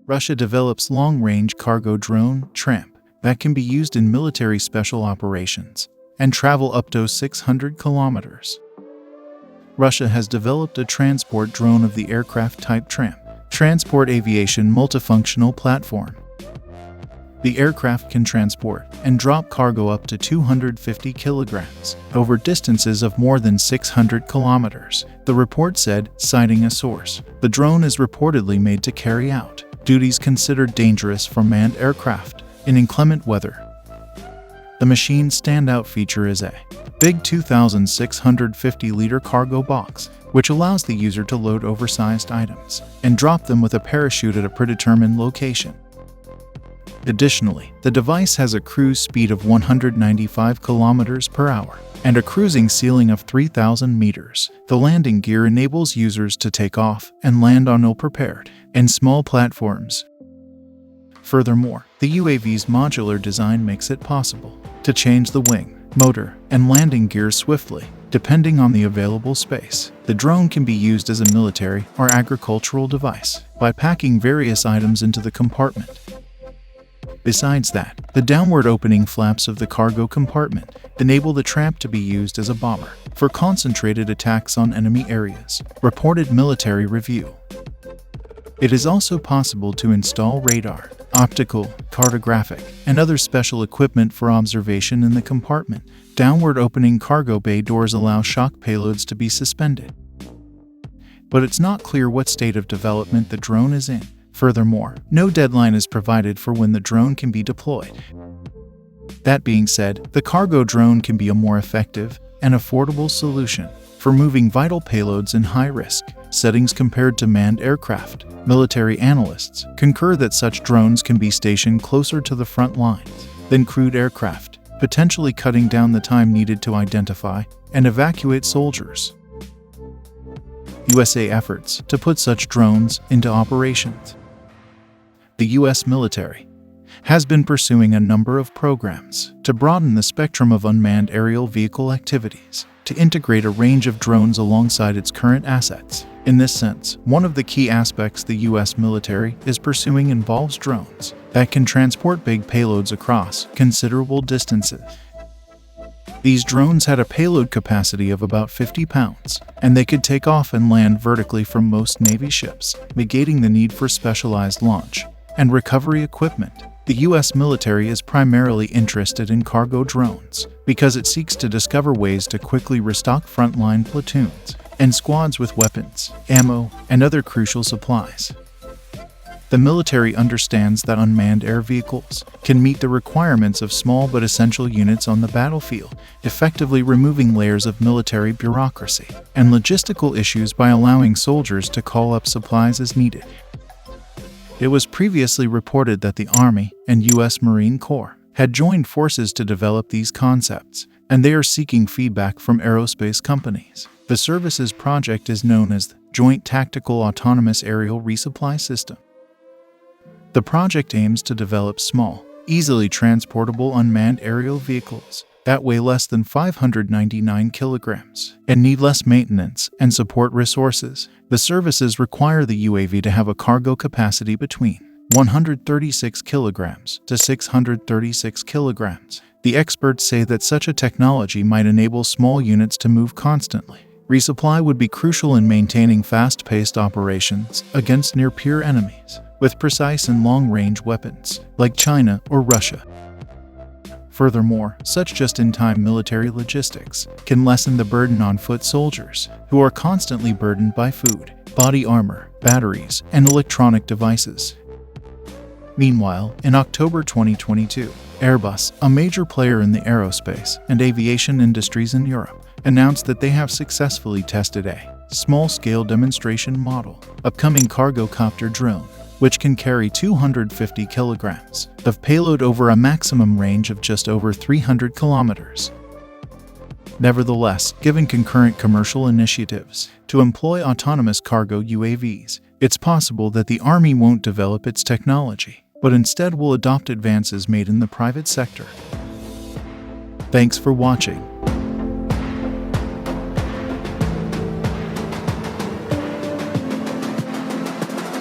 Russia develops long-range cargo drone, Tramp, that can be used in military special operations and travel up to 600 kilometers. Russia has developed a transport drone of the aircraft type Tramp, Transport Aviation Multifunctional Platform. The aircraft can transport and drop cargo up to 250 kilograms over distances of more than 600 kilometers, the report said, citing a source. The drone is reportedly made to carry out duties considered dangerous for manned aircraft in inclement weather. The machine's standout feature is a big 2,650-liter cargo box, which allows the user to load oversized items and drop them with a parachute at a predetermined location. Additionally, the device has a cruise speed of 195 kilometers per hour and a cruising ceiling of 3,000 meters. The landing gear enables users to take off and land on ill-prepared and small platforms. Furthermore, the UAV's modular design makes it possible to change the wing, motor, and landing gear swiftly, depending on the available space. The drone can be used as a military or agricultural device by packing various items into the compartment. Besides that, the downward opening flaps of the cargo compartment enable the Tramp to be used as a bomber for concentrated attacks on enemy areas, reported Military Review. It is also possible to install radar, optical, cartographic, and other special equipment for observation in the compartment. Downward opening cargo bay doors allow shock payloads to be suspended. But it's not clear what state of development the drone is in. Furthermore, no deadline is provided for when the drone can be deployed. That being said, the cargo drone can be a more effective and affordable solution for moving vital payloads in high-risk settings compared to manned aircraft. Military analysts concur that such drones can be stationed closer to the front lines than crewed aircraft, potentially cutting down the time needed to identify and evacuate soldiers. USA efforts to put such drones into operations. The U.S. military has been pursuing a number of programs to broaden the spectrum of unmanned aerial vehicle activities, to integrate a range of drones alongside its current assets. In this sense, one of the key aspects the U.S. military is pursuing involves drones that can transport big payloads across considerable distances. These drones had a payload capacity of about 50 pounds, and they could take off and land vertically from most Navy ships, negating the need for specialized launch and recovery equipment. The U.S. military is primarily interested in cargo drones because it seeks to discover ways to quickly restock frontline platoons and squads with weapons, ammo, and other crucial supplies. The military understands that unmanned air vehicles can meet the requirements of small but essential units on the battlefield, effectively removing layers of military bureaucracy and logistical issues by allowing soldiers to call up supplies as needed. It was previously reported that the Army and U.S. Marine Corps had joined forces to develop these concepts, and they are seeking feedback from aerospace companies. The services project is known as the Joint Tactical Autonomous Aerial Resupply System. The project aims to develop small, easily transportable unmanned aerial vehicles that weigh less than 599 kilograms and need less maintenance and support resources. The services require the UAV to have a cargo capacity between 136 kilograms to 636 kilograms. The experts say that such a technology might enable small units to move constantly. Resupply would be crucial in maintaining fast-paced operations against near-peer enemies with precise and long-range weapons, like China or Russia. Furthermore, such just-in-time military logistics can lessen the burden on foot soldiers, who are constantly burdened by food, body armor, batteries, and electronic devices. Meanwhile, in October 2022, Airbus, a major player in the aerospace and aviation industries in Europe, announced that they have successfully tested a small-scale demonstration model, upcoming cargo copter drone, which can carry 250 kilograms of payload over a maximum range of just over 300 kilometers. Nevertheless, given concurrent commercial initiatives to employ autonomous cargo UAVs, it's possible that the Army won't develop its technology, but instead will adopt advances made in the private sector. Thanks for watching.